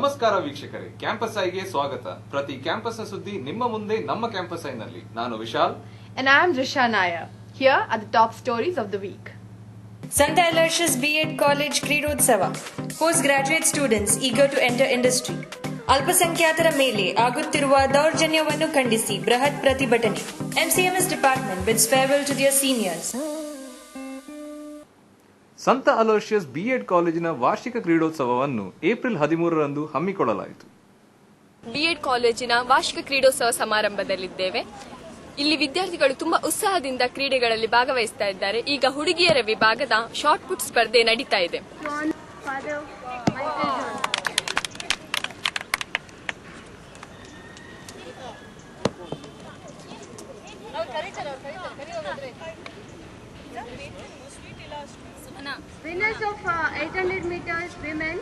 ನಮಸ್ಕಾರ ವೀಕ್ಷಕರೇ, ಕ್ಯಾಂಪಸ್ ಐಗೆ ಸ್ವಾಗತ. ಪ್ರತಿ ಕ್ಯಾಂಪಸ್ ಸುದ್ದಿ ನಿಮ್ಮ ಮುಂದೆ ನಮ್ಮ ಕ್ಯಾಂಪಸ್ ಐನಲ್ಲಿ. ನಾನು Vishal and I am Drisha Nair. Here are the top stories of the week. Santa Aloysius B.Ed College Creedotsava. Postgraduate students eager to enter industry. ಅಲ್ಪಸಂಖ್ಯಾತರ ಮೇಲೆ ಆಗುತ್ತಿರುವ ದೌರ್ಜನ್ಯವನ್ನು ಖಂಡಿಸಿ ಬೃಹತ್ ಪ್ರತಿಭಟನೆ. MCMS department bids farewell to their seniors. ಸಂತ Aloysius B.Ed ಕಾಲೇಜಿನ ವಾರ್ಷಿಕ ಕ್ರೀಡೋತ್ಸವವನ್ನು April 13ರಂದು ಹಮ್ಮಿಕೊಳ್ಳಲಾಯಿತು. B.Ed ಕಾಲೇಜಿನ ವಾರ್ಷಿಕ ಕ್ರೀಡೋತ್ಸವ ಸಮಾರಂಭದಲ್ಲಿದ್ದೇವೆ. ಇಲ್ಲಿ ವಿದ್ಯಾರ್ಥಿಗಳು ತುಂಬಾ ಉತ್ಸಾಹದಿಂದ ಕ್ರೀಡೆಗಳಲ್ಲಿ ಭಾಗವಹಿಸ್ತಾ ಇದ್ದಾರೆ. ಈಗ ಹುಡುಗಿಯರ ವಿಭಾಗದ ಶಾರ್ಟ್ ಪುಟ್ ಸ್ಪರ್ಧೆ ನಡೀತಾ ಇದೆ. Winners of 800 meters women,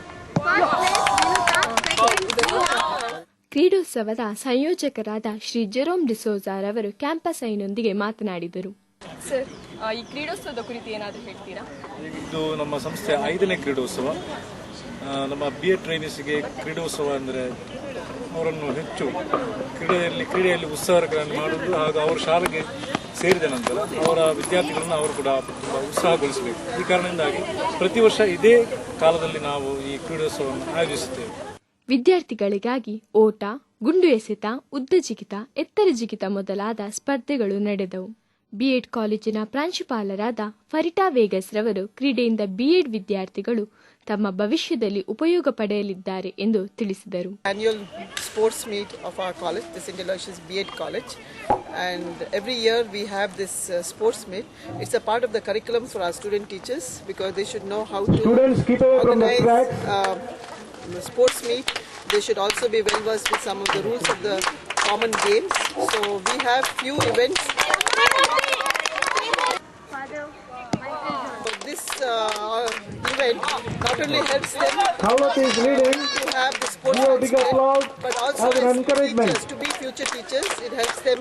first place Vinuta, second place. ಕ್ರೀಡೋತ್ಸವದ ಸಂಯೋಜಕರಾದ ಶ್ರೀ ಜೆರೋಮ್ ಡಿಸೋಜಾ ರವರು ಕ್ಯಾಂಪಸ್ ಐನೊಂದಿಗೆ ಮಾತನಾಡಿದರು. ಸರ್, ಈ ಕ್ರೀಡೋತ್ಸವದ ಕುರಿತು ಏನಾದರೂ ಹೇಳ್ತೀರಾ? ಇದು ನಮ್ಮ ಸಂಸ್ಥೆಯ 5ನೇ ಕ್ರೀಡೋತ್ಸವ. ನಮ್ಮ B.Ed ಟ್ರೈನೀಸ್ಗೆ ಕ್ರೀಡೋತ್ಸವ ಅಂದರೆ ಅವರನ್ನು ಹೆಚ್ಚು ಕ್ರೀಡೆಯಲ್ಲಿ ಉತ್ಸಾಹಗಳನ್ನು ಮಾಡುವುದು ಹಾಗೂ ಅವರ ಶಾಲೆಗೆ ಸೇರಿದ ನಂತರ ಅವರ ವಿದ್ಯಾರ್ಥಿಗಳನ್ನು ಅವರು ಕೂಡ ತುಂಬ ಉತ್ಸಾಹಗೊಳಿಸಬೇಕು. ಈ ಕಾರಣದಿಂದಾಗಿ ಪ್ರತಿ ವರ್ಷ ಇದೇ ಕಾಲದಲ್ಲಿ ನಾವು ಈ ಕ್ರೀಡೋತ್ಸವವನ್ನು ಆಯೋಜಿಸುತ್ತೇವೆ. ವಿದ್ಯಾರ್ಥಿಗಳಿಗಾಗಿ ಓಟ, ಗುಂಡು ಎಸೆತ, ಉದ್ದ ಜಿಗಿತ, ಎತ್ತರ ಜಿಗಿತ ಮೊದಲಾದ ಸ್ಪರ್ಧೆಗಳು ನಡೆದವು. B.Ed ಕಾಲೇಜಿನ ಪ್ರಾಂಶುಪಾಲರಾದ ಫರಿಟಾ ವೇಗಸ್ ರವರು ಕ್ರೀಡೆಯಿಂದ B.Ed ವಿದ್ಯಾರ್ಥಿಗಳು ತಮ್ಮ ಭವಿಷ್ಯದಲ್ಲಿ ಉಪಯೋಗ ಪಡೆಯಲಿದ್ದಾರೆ ಎಂದು ತಿಳಿಸಿದರು. Annual sports meet of our college, the St. Aloysius B.Ed College, and every year we have this sports meet. It's a part of the curriculum for our student teachers because they should know how to organize sports meet. They should also be well versed with some of the rules of the common games. So we have few events. This event not only helps them to have the sports spirit, but also as teachers, to be future teachers. It helps them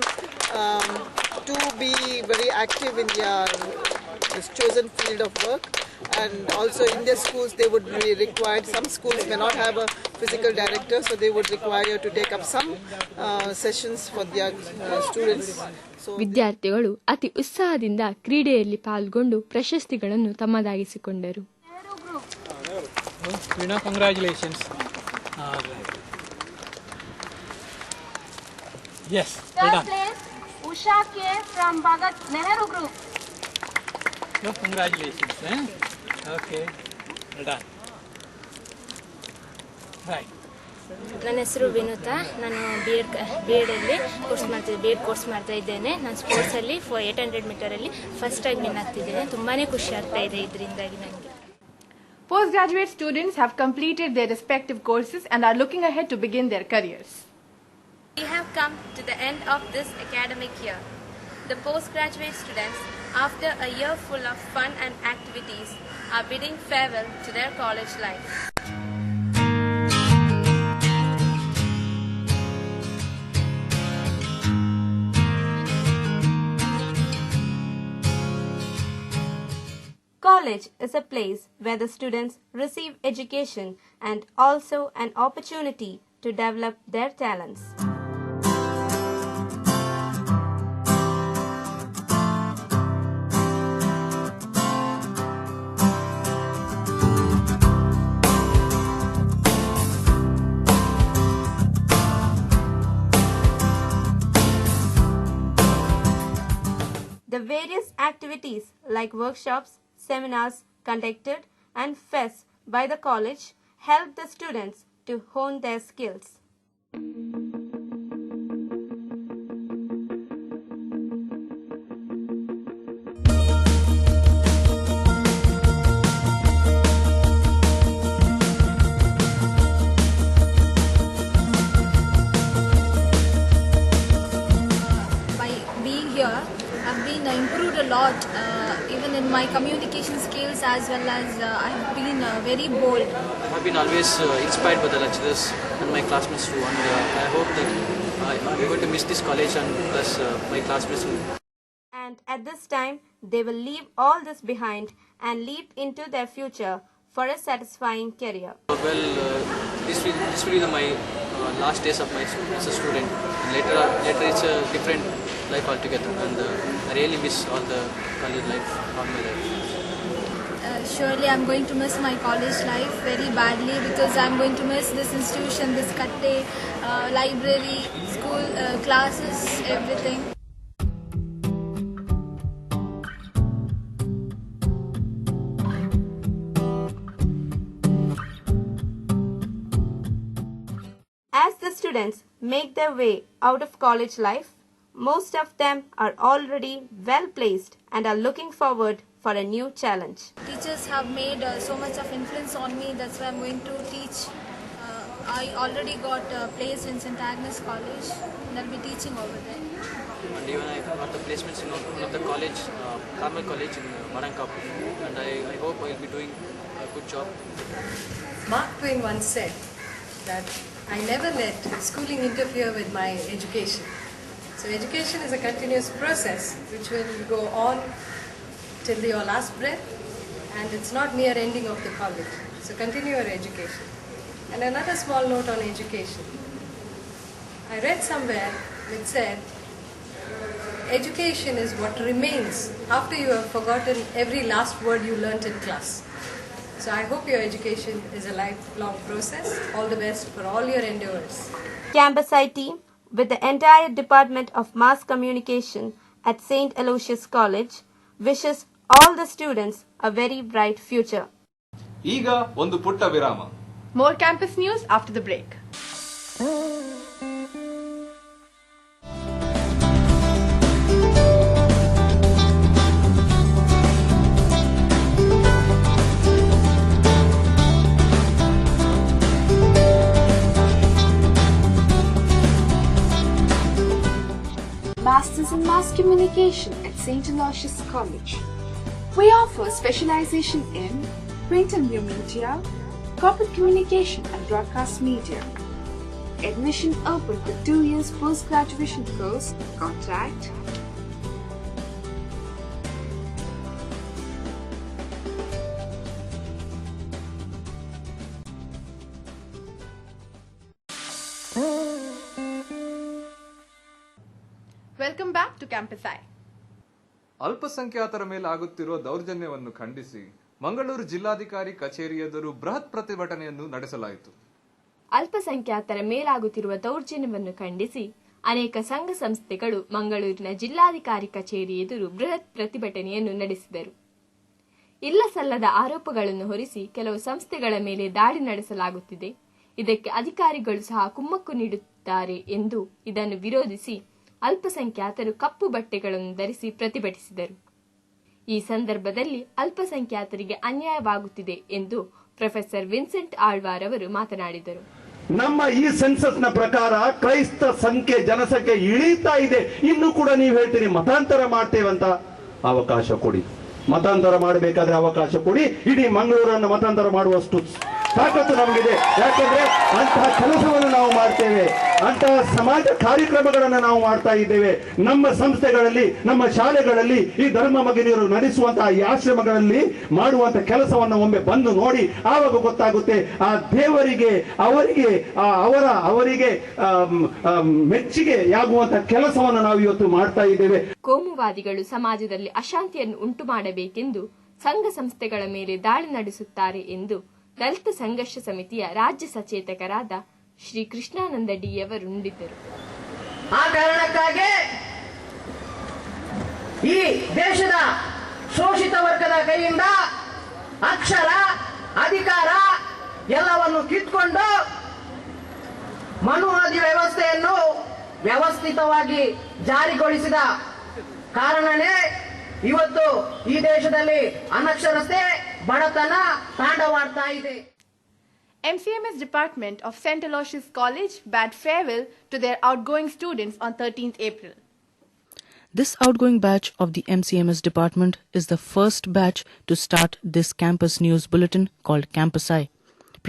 to be very active in their this chosen field of work. And also in their schools they would be required, some schools may not have a physical director, so they would require to take up some sessions for their students. ವಿದ್ಯಾರ್ಥಿಗಳು ಅತಿ ಉತ್ಸಾಹದಿಂದ ಕ್ರೀಡೆಯಲ್ಲಿ ಪಾಲ್ಗೊಂಡು ಪ್ರಶಸ್ತಿಗಳನ್ನು ತಮ್ಮದಾಗಿಸಿಕೊಂಡರು. Congratulations. Yes. Third place Usha K from Bhagat Nehru Group. No, congratulations. Okay. Well done. Right. ನನ್ನ ಹೆಸರು ವಿನುತಾ. ನಾನು B.Ed course ಮಾಡ್ತಾ ಇದ್ದೇನೆ. ನಾನು ಸ್ಪೋರ್ಟ್ಸಲ್ಲಿ 800 ಮೀಟರಲ್ಲಿ ಫಸ್ಟ್ ಆಗಿ ವಿನ್ ಆಗ್ತಿದ್ದೇನೆ. ತುಂಬಾ ಖುಷಿ ಆಗ್ತಾ ಇದೆ ಇದರಿಂದಾಗಿ ನನಗೆ. Postgraduate students have completed their respective courses and are looking ahead to begin their careers. We have come to the end of this academic year. The postgraduate students, after a year full of fun and activities, are bidding farewell to their college life. College is a place where the students receive education and also an opportunity to develop their talents. The various activities like workshops, seminars conducted and fests by the college help the students to hone their skills. By being here, I've been improved a lot, even in my communication skills as well as I have been very bold. I've been always inspired by the lecturers and my classmates too, and I hope that I'm going to miss this college and plus my classmates. And at this time, they will leave all this behind and leap into their future for a satisfying career. Well, this will be my last days of my as a student. And later it's a different life altogether, and I really miss all the college life, all my life. Surely I'm going to miss my college life very badly, because I'm going to miss this institution, this katte, library, school, classes, everything. As the students make their way out of college life, most of them are already well placed and are looking forward for a new challenge. Teachers have made so much of influence on me. That's why I'm going to teach. I already got placed in St. Agnes College, and I'll be teaching over there. And even I got the placements in one of the college, Carmel College in Marankapu, and I hope I will be doing a good job. Mark Twain once said that I never let schooling interfere with my education. So education is a continuous process which will go on till your last breath, and it's not near ending of the college. So continue your education. And another small note on education. I read somewhere it said, education is what remains after you have forgotten every last word you learnt in class. So I hope your education is a lifelong process. All the best for all your endeavors. Campus I team, with the entire Department of Mass Communication at St. Aloysius College, wishes all the students a very bright future. ಈಗ ಒಂದು ಪುಟ್ಟ ವಿರಾಮ. More campus news after the break. Masters in Mass Communication at St. Aloysius College. We offer specialization in print and new media, corporate communication and broadcast media. Admission open for 2 years post-graduation course. Contact Welcome back to Campus I. ಅಲ್ಪಸಂಖ್ಯಾತರ ಮೇಲೆ ಆಗುತ್ತಿರುವ ದೌರ್ಜನ್ಯವನ್ನು ಖಂಡಿಸಿ ಮಂಗಳೂರು ಜಿಲ್ಲಾಧಿಕಾರಿ ಕಚೇರಿ ಎದುರು ಬೃಹತ್ ಪ್ರತಿಭಟನೆಯನ್ನು ನಡೆಸಲಾಯಿತು. ಅಲ್ಪಸಂಖ್ಯಾತರ ಮೇಲಾಗುತ್ತಿರುವ ದೌರ್ಜನ್ಯವನ್ನು ಖಂಡಿಸಿ ಅನೇಕ ಸಂಘ ಸಂಸ್ಥೆಗಳು ಮಂಗಳೂರಿನ ಜಿಲ್ಲಾಧಿಕಾರಿ ಕಚೇರಿ ಎದುರು ಬೃಹತ್ ಪ್ರತಿಭಟನೆಯನ್ನು ನಡೆಸಿದರು. ಇಲ್ಲ ಸಲ್ಲದ ಆರೋಪಗಳನ್ನು ಹೊರಿಸಿ ಕೆಲವು ಸಂಸ್ಥೆಗಳ ಮೇಲೆ ದಾಳಿ ನಡೆಸಲಾಗುತ್ತಿದೆ, ಇದಕ್ಕೆ ಅಧಿಕಾರಿಗಳು ಸಹ ಕುಮ್ಮಕ್ಕು ನೀಡುತ್ತಾರೆ ಎಂದು ಇದನ್ನು ವಿರೋಧಿಸಿ ಅಲ್ಪಸಂಖ್ಯಾತರು ಕಪ್ಪು ಬಟ್ಟೆಗಳನ್ನು ಧರಿಸಿ ಪ್ರತಿಭಟಿಸಿದರು. ಈ ಸಂದರ್ಭದಲ್ಲಿ ಅಲ್ಪಸಂಖ್ಯಾತರಿಗೆ ಅನ್ಯಾಯವಾಗುತ್ತಿದೆ ಎಂದು ಪ್ರೊಫೆಸರ್ ವಿನ್ಸೆಂಟ್ ಆಳ್ವಾರ್ ಅವರು ಮಾತನಾಡಿದರು. ನಮ್ಮ ಈ ಸೆನ್ಸಸ್ ನ ಪ್ರಕಾರ ಕ್ರೈಸ್ತ ಜನಸಂಖ್ಯೆ ಇಳೀತಾ ಇದೆ. ಇನ್ನು ಕೂಡ ನೀವು ಹೇಳ್ತೀರಿ ಮತಾಂತರ ಮಾಡ್ತೇವಂತ. ಅವಕಾಶ ಕೊಡಿ, ಮತಾಂತರ ಮಾಡಬೇಕಾದ್ರೆ ಅವಕಾಶ ಕೊಡಿ. ಇಡೀ ಮಂಗಳೂರನ್ನು ಮತಾಂತರ ಮಾಡುವಷ್ಟು ತಾಕತ್ತು ನಮಗಿದೆ. ಯಾಕಂದ್ರೆ ಅಂತಹ ಕೆಲಸವನ್ನು ನಾವು ಮಾಡ್ತೇವೆ, ಅಂತಹ ಸಮಾಜ ಕಾರ್ಯಕ್ರಮಗಳನ್ನು ನಾವು ಮಾಡ್ತಾ ಇದ್ದೇವೆ. ನಮ್ಮ ಸಂಸ್ಥೆಗಳಲ್ಲಿ, ನಮ್ಮ ಶಾಲೆಗಳಲ್ಲಿ, ಈ ಧರ್ಮ ಮಗಿನಿಯರು ನಡೆಸುವಂತಹ ಈ ಆಶ್ರಮಗಳಲ್ಲಿ ಮಾಡುವಂತಹ ಕೆಲಸವನ್ನು ಒಮ್ಮೆ ಬಂದು ನೋಡಿ, ಆವಾಗ ಗೊತ್ತಾಗುತ್ತೆ ಆ ದೇವರಿಗೆ ಅವರಿಗೆ ಮೆಚ್ಚುಗೆ ಆಗುವಂತಹ ಕೆಲಸವನ್ನು ನಾವು ಇವತ್ತು ಮಾಡ್ತಾ ಇದ್ದೇವೆ. ಕೋಮುವಾದಿಗಳು ಸಮಾಜದಲ್ಲಿ ಅಶಾಂತಿಯನ್ನು ಉಂಟು ಮಾಡಬೇಕೆಂದು ಸಂಘ ಸಂಸ್ಥೆಗಳ ಮೇಲೆ ದಾಳಿ ನಡೆಸುತ್ತಾರೆ ಎಂದು ದಲಿತ ಸಂಘರ್ಷ ಸಮಿತಿಯ ರಾಜ್ಯ ಸಚೇತಕರಾದ ಶ್ರೀ ಕೃಷ್ಣಾನಂದ ಡಿ ಅವರು ನುಡಿದರು. ಆ ಕಾರಣಕ್ಕಾಗಿ ಈ ದೇಶದ ಶೋಷಿತ ವರ್ಗದ ಕೈಯಿಂದ ಅಕ್ಷರ, ಅಧಿಕಾರ ಎಲ್ಲವನ್ನು ಕಿತ್ಕೊಂಡು ಮನುವಾದಿ ವ್ಯವಸ್ಥೆಯನ್ನು ವ್ಯವಸ್ಥಿತವಾಗಿ ಜಾರಿಗೊಳಿಸಿದ ಕಾರಣನೇ ಇವತ್ತು ಈ ದೇಶದಲ್ಲಿ ಅನಕ್ಷರತೆ, ಬಡತನ ತಾಂಡವಾಡ್ತಾ ಇದೆ. MCMS Department of St. Aloysius College bade farewell to their outgoing students on 13th April. This outgoing batch of the MCMS department is the first batch to start this campus news bulletin called Campus I.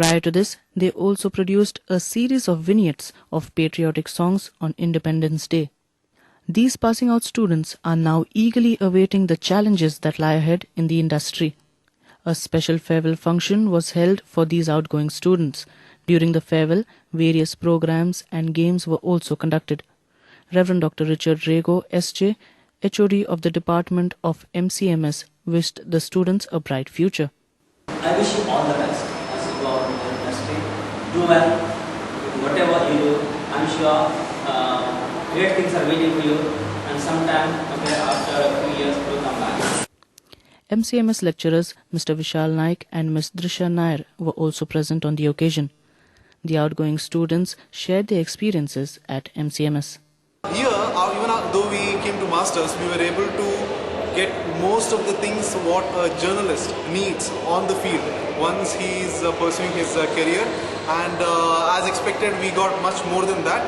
Prior to this, they also produced a series of vignettes of patriotic songs on Independence Day. These passing out students are now eagerly awaiting the challenges that lie ahead in the industry. A special farewell function was held for these outgoing students. During the farewell, various programs and games were also conducted. Reverend Dr. Richard Rego, SJ, HOD of the Department of MCMS, wished the students a bright future. I wish you all the best as you go out in the industry. Do well, whatever you do. I'm sure great things are waiting for you, and sometime after a few years you'll come back. MCMS lecturers Mr. Vishal Naik and Ms. Drisha Nair were also present on the occasion. The outgoing students shared their experiences at MCMS. Here, even though we came to Masters, we were able to get most of the things what a journalist needs on the field once he is pursuing his career, and as expected we got much more than that.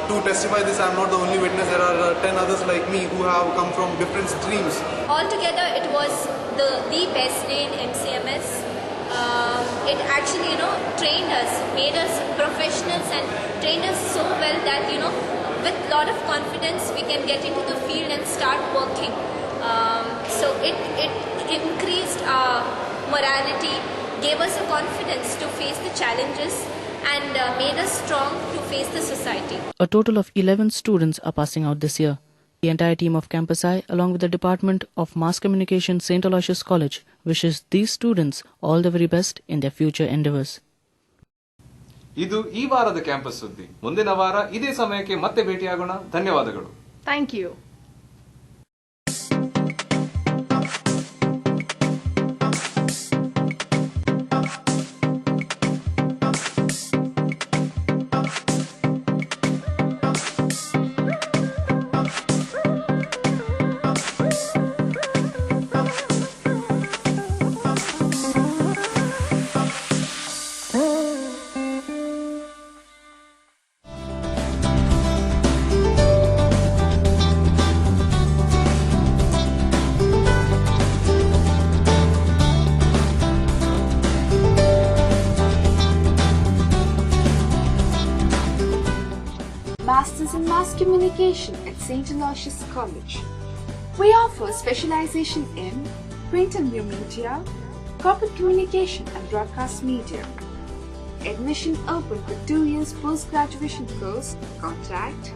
To testify this, I am not the only witness. There are 10 others like me who have come from different streams. Altogether, it was the best day in MCMS. It actually, trained us, made us professionals, and trained us so well that, with a lot of confidence, we can get into the field and start working. So it increased our morality, gave us a confidence to face the challenges, and made us strong to face the society. A total of 11 students are passing out this year. The entire team of Campus I, along with the Department of Mass Communication, St. Aloysius College, wishes these students all the very best in their future endeavors. ಇದು ಈ ವಾರದ campus ಸುದ್ದಿ. ಮುಂದಿನ ವಾರ ಇದೇ ಸಮಯಕ್ಕೆ ಮತ್ತೆ ಭೇಟಿಯಾಗೋಣ. ಧನ್ಯವಾದಗಳು. Thank you. Masters in Mass Communication at St. Aloysius College. We offer specialization in print and new media, corporate communication and broadcast media. Admission open for 2 years post-graduation course. Contact